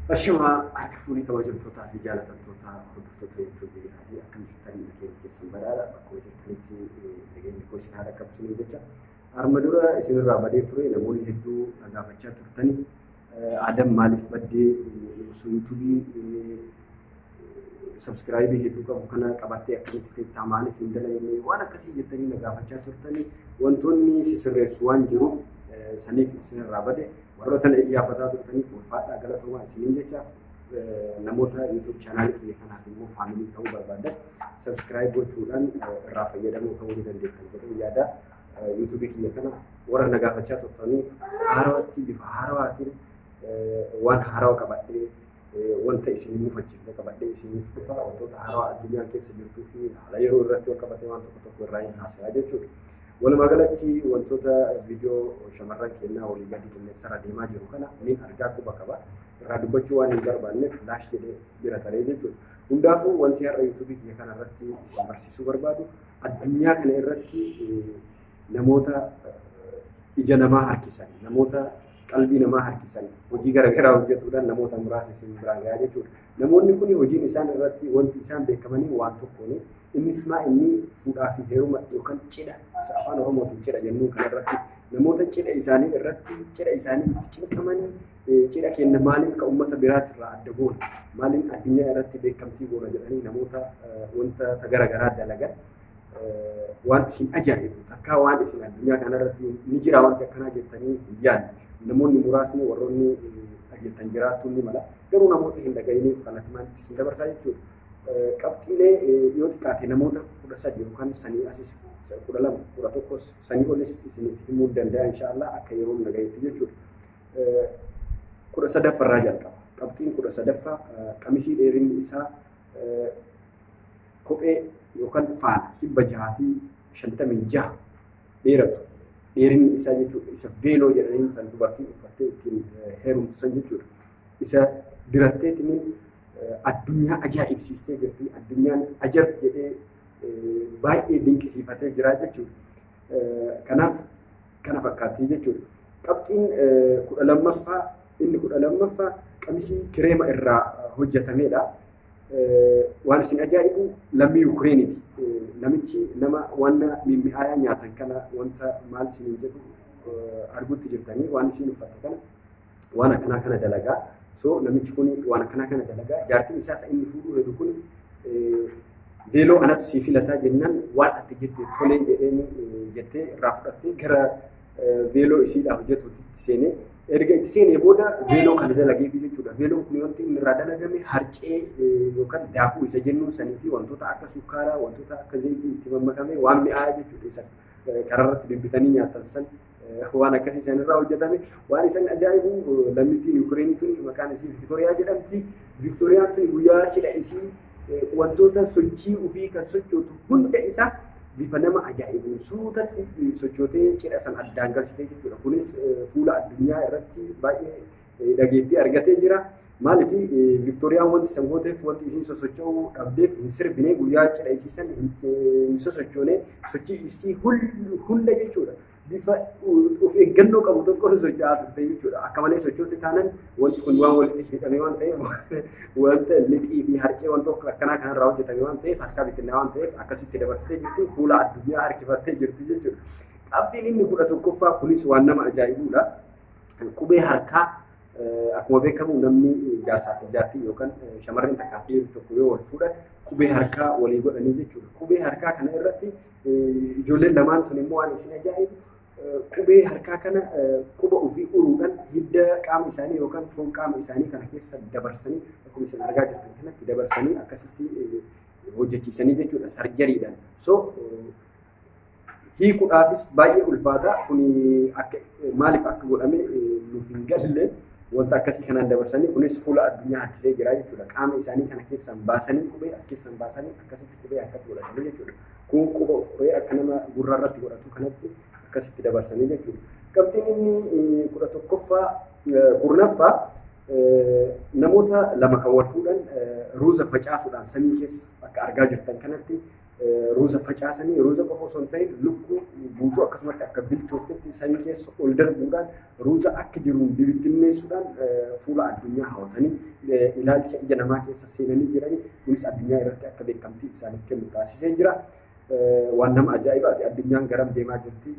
Ashama akka furii kabajamtootaa fi jaalatamtoota hordoftoota YouTube akkam jirtanii nageenya keessan badhaadha akkuma jirtanitti nageenya koo isin haala qabsiisuu jecha harma dura isinirraa badee ture namoonni hedduu gaafachaa turtanii Adam maaliif baddee YouTube subscribe hedduu qabu kana qabattee akkamitti feettaa maaliif hin dalagne waan akkasii jettanii gaafachaa turtanii wantoonni sisirreessu waan jiruuf saniif isinirraa badee warroota iyyafataa turtanii ulfaadhaa galatoomaa isiniin jecha namoota YouTube channel kiyya kanaaf immoo faamilii ta'uu barbaadan subscribe gochuudhaan irraa fayyadamoo ta'uu ni dandeettan jedhee yaada YouTube kiyya kana warra na gaafachaa turtanii haarawatti bifa haarawaatiin waan haarawaa qabadhee wanta isin mufachiifne qabadhee isiniif dhufa wantoota haarawaa addunyaa keessa jirtuu fi haala yeroo irratti wal qabatee waan tokko irraa hin haasayaa jechuudha. Walumaa galatti wantoota viidiyoo shamarran keenyaa walii gadi qilleensarra deemaa jiru kana niin argaa quba qaba. Irraa dubbachuu waan hin barbaanneef laash jedhee bira taree jechuudha. Hundaafuu wanti har'a YouTube kiyya kana irratti isin barsiisuu barbaadu addunyaa kana irratti namoota ija namaa harkisan, namoota qalbii namaa harkisan, hojii garaagaraa hojjetuudhaan namoota muraasa isin biraan gahaa jechuudha. Namoonni kun hojiin isaan irratti wanti isaan beekamanii waan tokkooni. Innis maa inni fuudhaa fi heeruma yookaan cidha afaan Oromootiin cidha jennuu kanarratti namoota cidha isaanii irratti cidha isaanii itti cinqamanii cidha kenna maaliin ka uummata biraatirraa adda goona maaliin addunyaa irratti beekamtii goona jedhanii namoota wanta garaagaraa dalagan waan isin ajaa'ibu takkaa waan isin addunyaa kanarratti ni jira wanti akkanaa jettanii hin yaadne namoonni muraasni warroonni dhageettan jiraattuu ni mala garuu namoota hin dhaga'iniif kanatti maalitti isin dabarsaa jechuudha. Qabxiilee yoo xiqqaate namoota 13 yookaan sanii asis 12 11 sanii olis isiniif himuu danda'a inshaallah akka yeroo nagayetti jechuudha. 13 irraa jalqaba. Qabxiin 13 qamisii dheerinni isaa kophee yookaan faana 656 dheeratu. Dheerinni isaa jechuudha isa veeloo jedhanii kan dubartiin uffattee ittiin heerumtu san jechuudha. Isa diratteetiin addunyaa ajaa'ibsiistee jirti addunyaan ajab jedhee baay'ee dinqisiifatee jira jechuudha. Kanaaf kana fakkaattii jechuudha. Qabxiin 12ffaa inni 12ffaa qamisii kireema irraa hojjetamedha. Waan isin ajaa'ibu lammii Yukireeniiti. Namichi nama waan mimmi'aayaa nyaatan kana wanta maal isiniin jedhu arguutti jirtanii waan isin uffatte kana waan akkanaa kana dalagaa. So namichi kun waan akkanaa kana dalagaa jaartiin isaa ta'e inni fuudhuu heddu kun veeloo anatu sii filataa jennaan waan ati jette tolee jedheen jettee irraa fudhattee gara veeloo isiidhaa hojjetuutti seenee erga itti seenee booda veeloo kana dalageef jechuudha. Veeloon kun wanti inni irraa dalagame harcee yookaan daakuu isa jennuun sanii fi wantoota akka sukkaaraa wantoota akka zayitii itti mammakamee waan mi'aaya jechuudha. Isa kararratti bibbitanii nyaatan san waan akkasii san irraa hojjetame waan isan ajaa'ibu lammittiin Yukireenitiin maqaan isii Viktooriyaa jedhamti. Viktooriyaan tun guyyaa cidha isii wantoota sochii ofii kan sochootu hunda isaa bifa nama ajaa'ibuun suuta sochootee cidha san addaan galchitee jechuudha. Kunis fuula addunyaa irratti baay'ee dhageettii argatee jira. Maaliif Viktooriyaan wanti san gooteef wanti isiin sosocho'uu dhabdeef hin sirbinee guyyaa cidha isii san hin sosochoonee sochii isii hunda jechuudha. Bifa of eeggannoo qabu tokko socho'aa turte jechuudha. Akka malee sochoote taanan wanti kun waan walitti hidhame waan ta'eef wanta lixii fi harcee wantoota akkanaa kanarraa hojjetame waan ta'eef harkaa bittinnaa waan ta'eef akkasitti dabarsitee jirti fuula addunyaa harkifattee jirti jechuudha. Qabxiin inni 11ffaa kunis waan nama ajaa'ibuudha. Qubee harkaa akkuma beekamu namni jaarsaa fi jaartii yookaan shamarreen takkaa fi dhiirri tokko yoo wal fuudhan qubee harkaa walii godhanii jechuudha. Qubee harkaa kana irratti ijoolleen lamaan tun immoo waan isin ajaa'ibu qubee harkaa kana quba ofii uruudhaan hidda qaama isaanii yookaan foon qaama isaanii kana keessa dabarsanii akkuma isin argaa jirtan kanatti dabarsanii akkasitti hojjechiisanii jechuudha sarjariidhaan. So hiikuudhaafis baay'ee ulfaata kun akka maaliif akka godhame nuuf hin galle wanta akkasii kanaan dabarsanii kunis fuula addunyaa harkisee jira jechuudha. Qaama isaanii kana keessaan baasanii qubee as keessaan baasanii akkasitti qubee akkatti godhatanii jechuudha. Kun quba qubee akka nama gurra irratti godhatu kanatti akkasitti dabarsanii jechuudha. Qabxiin inni 11ffaa kurnaffaa namoota lama kan wal fuudhan ruuza facaasuudhaan samii keessa akka argaa jirtan kanatti ruuza facaasanii ruuza qofa osoo hin ta'in lukkuu guutuu akkasumatti akka bilchooftetti samii keessa ol darbuudhaan ruuza akka jiruun bibittinneessuudhaan fuula addunyaa hawwatanii ilaalcha ija namaa keessa seenanii jiranii kunis addunyaa irratti akka beekamtii isaaniif kennu taasisee jira. Waan nama ajaa'ibaati addunyaan garam deemaa jirti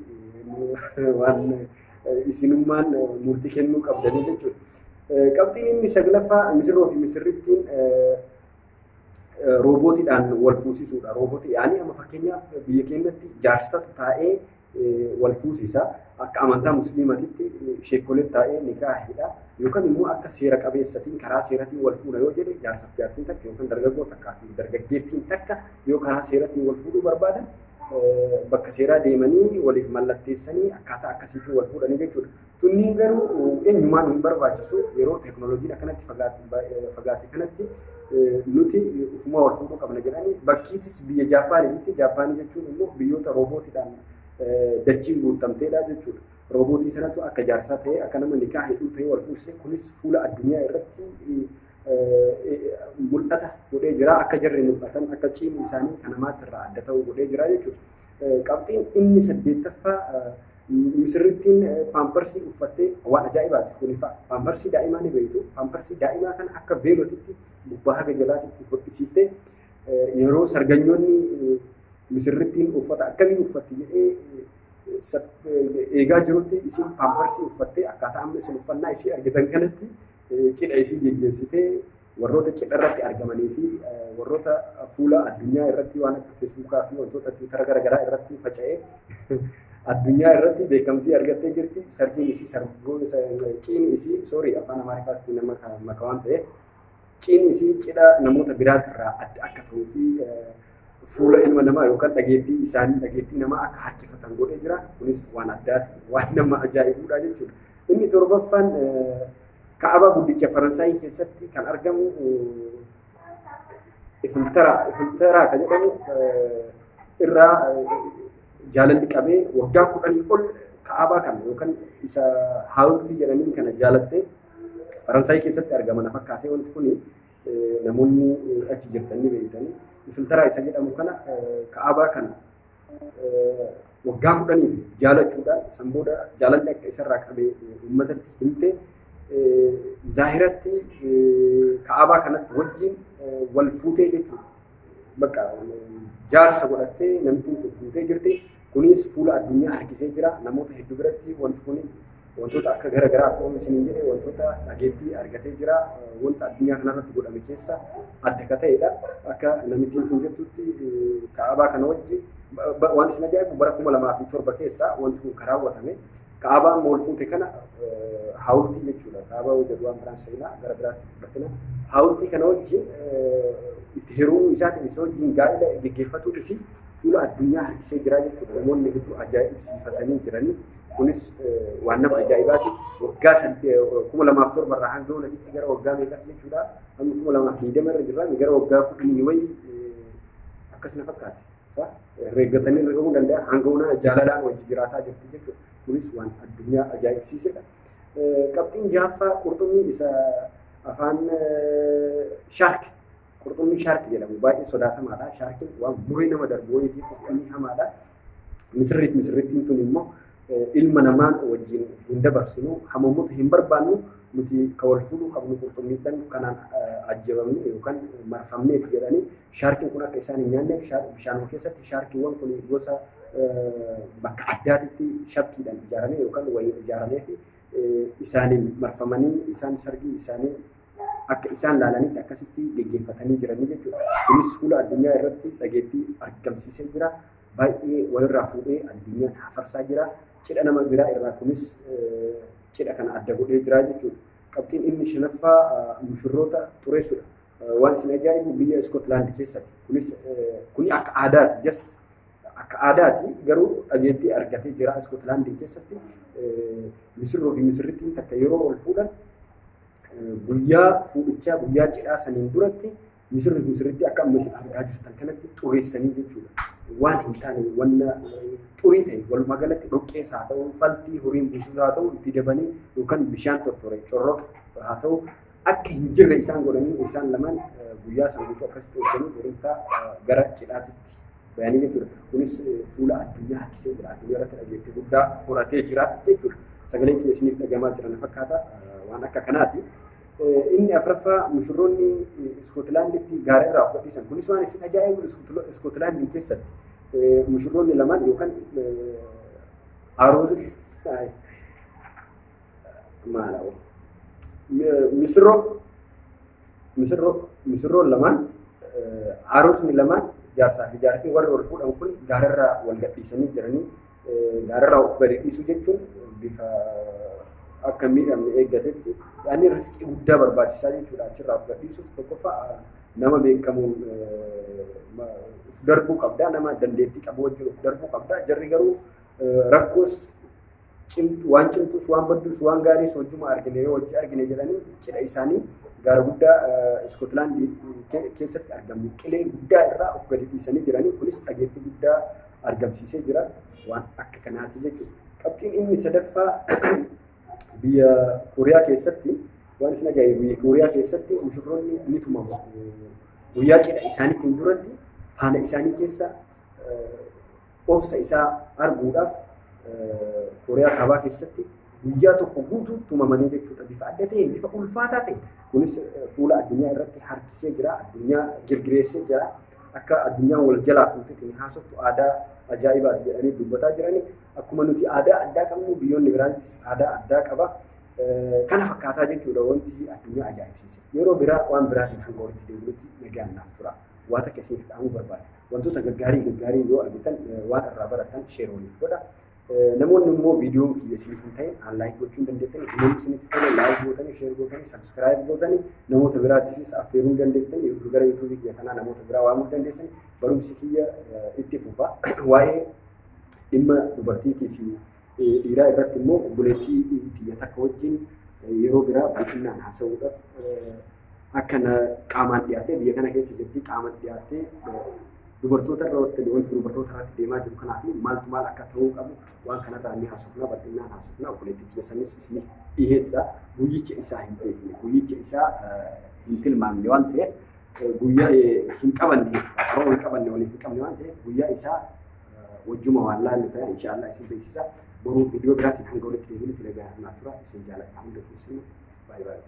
waan isinummaan murtii kennuu qabdanii jechuudha. Qabxiin inni saglaffaa misirroo fi misirrittiin roobootiidhaan wal fuusisuudha. Roobootii yaani amma fakkeenyaaf biyya keenyatti jaarsatu taa'ee wal fuusisa. Akka amantaa musliimatitti sheekolee taa'ee nikaahidha. Yookaan immoo akka seera qabeessatiin karaa seeratiin wal fuudha yoo jedhe jaarsaaf jaartiin takka yookaan dargaggoo takkaa fi dargaggeettiin takka yoo karaa seeratiin wal fuudhuu barbaadan bakka seeraa deemanii waliif mallatteessanii akkaataa akkasiitiin wal fuudhanii jechuudha. Tunni garuu eenyumaan hin barbaachisu yeroo teekinooloojiin akkanatti fagaate kanatti nuti ufuma wal fuudhuu qabna jedhanii bakkiitis biyya Jaapaaniitti Jaapaanii jechuun immoo biyyoota roobootiidhaan dachiin guutamteedha jechuudha. Roobootii sanatu akka jaarsaa ta'ee akka nama nikaa hedduu ta'ee wal fuusise kunis fuula addunyaa irratti mul'ata godhee jira akka jarri mul'atan akka ciin isaanii kan namaatti irraa adda ta'uu godhee jira jechuudha. Qabxiin inni 8ffaa misirrittiin paamparsii uffattee waan ajaa'ibaati kun fa'a. Paamparsii daa'imaa ni beektu. Paamparsii daa'imaa kana akka veelootitti gubbaa haga jalaatitti hodhisiiftee yeroo sarganyoonni misirrittiin uffata akkamii uffatti jedhee eegaa jirutti isin paamparsii uffattee akkaataa amma isin uffannaa ishee argitan kanatti cidha isii geggeessitee warroota cidha irratti argamanii fi warroota fuula addunyaa irratti waan akka feesbuukaa fi wantoota tiwitara garaagaraa irratti faca'ee addunyaa irratti beekamtii argattee jirti. Sargiin isii ciin isii soorii afaan amaarifaatti nama maka waan ta'eef ciin isii cidha namoota biraatirraa adda akka ta'uu fi fuula ilma namaa yookaan dhageettii namaa akka harkifatan godhee jira. Kunis waan addaati waan nama ajaa'ibuudha jechuudha. Inni 7ffaan Kaabaa guddicha Faransaayii keessatti kan argamu Ifiltaraa kan jedhamu irraa jaalalli qabee waggaa 10 ol Kaabaa kana yookaan isa haawultii jedhanii kana jaalattee Faransaayii keessatti argaman fakkaatee wanti kun namoonni achi jirtanii beektanii Ifiltaraa isa jedhamu kana Kaabaa kana waggaa 10 jaalachuudhaan san booda jaalalli akka isarraa qabee uummatatti himtee zaahiratti Kaabaa kanatti wajjin wal fuutee jechuudha. Bakka jaarsa godhattee namtiin fuutee jirti. Kunis fuula addunyaa harkisee jira. Namoota hedduu biratti wanti kun wantoota akka garaagaraa akkuma isiniin jedhe wantoota dhageettii argatee jira. Wanta addunyaa kanarratti godhame keessa adda akka ta'edha. Akka namittiin kun jettutti Kaabaa kana wajjin waan isin ajaa'ibu bara 2007 keessa wanti kun raawwatame. Kaabaan wal fuute kana haawultii jechuudha. Kaabaa jedhu waan biraan seenaa gara biraatti fudhatina. Haawultii kana wajjin itti hiruu isaatiin isa wajjin gaa'ela geggeeffatuutis fuula addunyaa harkisee jira jechuudha. Namoonni hedduu ajaa'ibsiifatanii jiranii. Kunis waan nama ajaa'ibaati. Waggaa 2007 irraa hanga walitti gara waggaa meeqatti jechuudha. Hanga 2020 irra jirra gara waggaa 10 wayii akkasuma fakkaata. Reeggatanii argamuu danda'a. Hanga una jaalalaan wajjin jiraataa jirti jechuudha. Kunis waan addunyaa ajaa'ibsiisedha. Qabxiin 6ffaa qurxummii isa afaan shaark qurxummii shaark jedhamu baay'ee sodaatamaadha. Shaarkiin waan muree nama darbu wayiitii qurxummii hamaadha. Misirrittiin tun immoo ilma namaa wajjin hin dabarsinu hamammoota hin barbaannu nuti ka wal fuudhuu qabnu qurxummiidhaan kanaan ajjabamne yookaan marfamneeti jedhanii shaarkiin kun akka isaan hin nyaanneef bishaanuma keessatti shaarkiiwwan kun gosa bakka addaatitti shabkiidhaan ijaaramee yookaan waliin ijaaramee fi isaaniin marfamanii isaan sargii isaanii akka isaan laalanitti akkasitti geggeeffatanii jiranii jechuudha. Kunis fuula addunyaa irratti dhageettii argamsiisee jira. Baay'ee walirraa fuudhee addunyaan hafarsaa jira. Cidha nama biraa irraa kunis cidha kana adda godhee jira jechuudha. Qabxiin inni 5ffaa mushurroota xureessuudha. Waan isin ajaa'ibu biyya Iskootlaand keessatti kunis kuni akka aadaati just akka aadaati garuu dhageettii argatee jira Iskootlaand keessatti misirroo fi misirrittiin takka yeroo ol fuudhan guyyaa fuudhichaa guyyaa cidhaa saniin duratti misirri fi misirritti akka amma isin argaa jirtan kanatti xureessanii jechuudha. Waan hin taane wanna xurii ta'e walumaa galatti dhoqqees haa ta'u faltii horiin buusus haa ta'u itti dabanii yookaan bishaan tortoree corroqa haa ta'u akka hin jirre isaan godhanii isaan lamaan guyyaa san guutuu akkasitti hojjetanii walitti gara cidhaatitti bayaanii jechuudha. Kunis fuula addunyaa harkisee jira. Addunyaa irratti dhageettii guddaa horatee jira jechuudha. Sagaleen kee isiniif dhagamaa jiran fakkaata waan akka kanaati. Inni afuraffaa mushurroonni Iskootilaanditti gaara irraa of gadhiisan. Kunis waan isin ajaa'ibu Iskootilaandiin keessatti mushurroonni lamaan yookaan haaroosi maalaa'u misirroon lamaan haarosni lamaan jaarsaa fi jaartiin warri wal fuudhan kun gaararraa wal gadhiisanii jiranii gaararraa of gadhiisuu jechuun bifa akka miidhamne eeggatetti yaani riskii guddaa barbaachisaa jechuudha achirraa of gadhiisuuf tokkoffaa nama beekamuun darbuu qabdaa nama dandeettii qabu wajjin of darbuu qabdaa jarri garuu rakkoos waan cimtuus waan badduus waan gaariis wajjuma argine yoo wajji argine jedhanii cidha isaanii gaara guddaa Iskootilaandii keessatti argamu qilee guddaa irraa of gadi dhiisanii jiranii kunis dhageettii guddaa argamsiisee jira waan akka kanaati jechuudha. Qabxiin inni sadaffaa biyya Kooriyaa keessatti waan isin ajaa'ibu biyya Kooriyaa keessatti mushurroonni ni tumamu. Guyyaa cidha isaaniitiin duratti faana isaanii keessa obsa isaa arguudhaaf Kooriyaa kaabaa keessatti guyyaa tokko guutuu tumamanii jechuudha. Bifa adda ta'een bifa ulfaataa ta'e kunis fuula addunyaa irratti harkisee jira. Addunyaa girgireessee jira. Akka addunyaan wal jalaa fuuteetiin haasoftu aadaa ajaa'ibaati jedhanii dubbataa jiranii. Akkuma nuti aadaa addaa qabnu biyyoonni biraattis aadaa addaa qaba. Kana fakkaataa jechuudha wanti addunyaa ajaa'ibsiise. Yeroo biraa waan biraatiin hanga walitti deebi'utti nagaan naaf tura. Waan akka isiniif dhaamu barbaada. Wantoota gaggaarii yoo argitan waan irraa baratan sheer waliif godha. Namoonni immoo viidiyoon kiyya isiniif hin ta'in laayik gochuu dandeettani. Namoonni isinitti tole laayik gootanii, sheer gootanii, sabskiraayib gootanii namoota biraatiifis affeeruu dandeettani. Gara yuutuubii kiyya kanaa namoota biraa waamuu dandeessani. Barumsi kiyya itti fufa. Waa'ee dhimma dubartiitii fi dhiiraa irratti immoo obboleettii kiyya takka wajjin yeroo biraa bal'inaan haasa'uudhaaf akkana qaamaan dhiyaatee biyya kana keessa jirti qaamaan dhiyaatee dubartoota irratti wanti dubartoota irratti deemaa jiru kanaaf maaltu maal akka ta'uu qabu waan kanarraa ni haasofna bal'inaan haasofna obboleettii kiyya sanis isiniif dhiyeessa guyyicha isaa hin beekne guyyicha isaa hin tilmaamne waan ta'eef guyyaa hin qabanne qaroo hin qabanne waliin hin qabne waan ta'eef guyyaa isaa wajjuma waan laallu ta'e inshaallah isin beeksisa boruu viidiyoo biraatiin hanga walitti deebinutti nagaa naaf tura isin jaalladha hunda keessanii baay'ee baay'ee.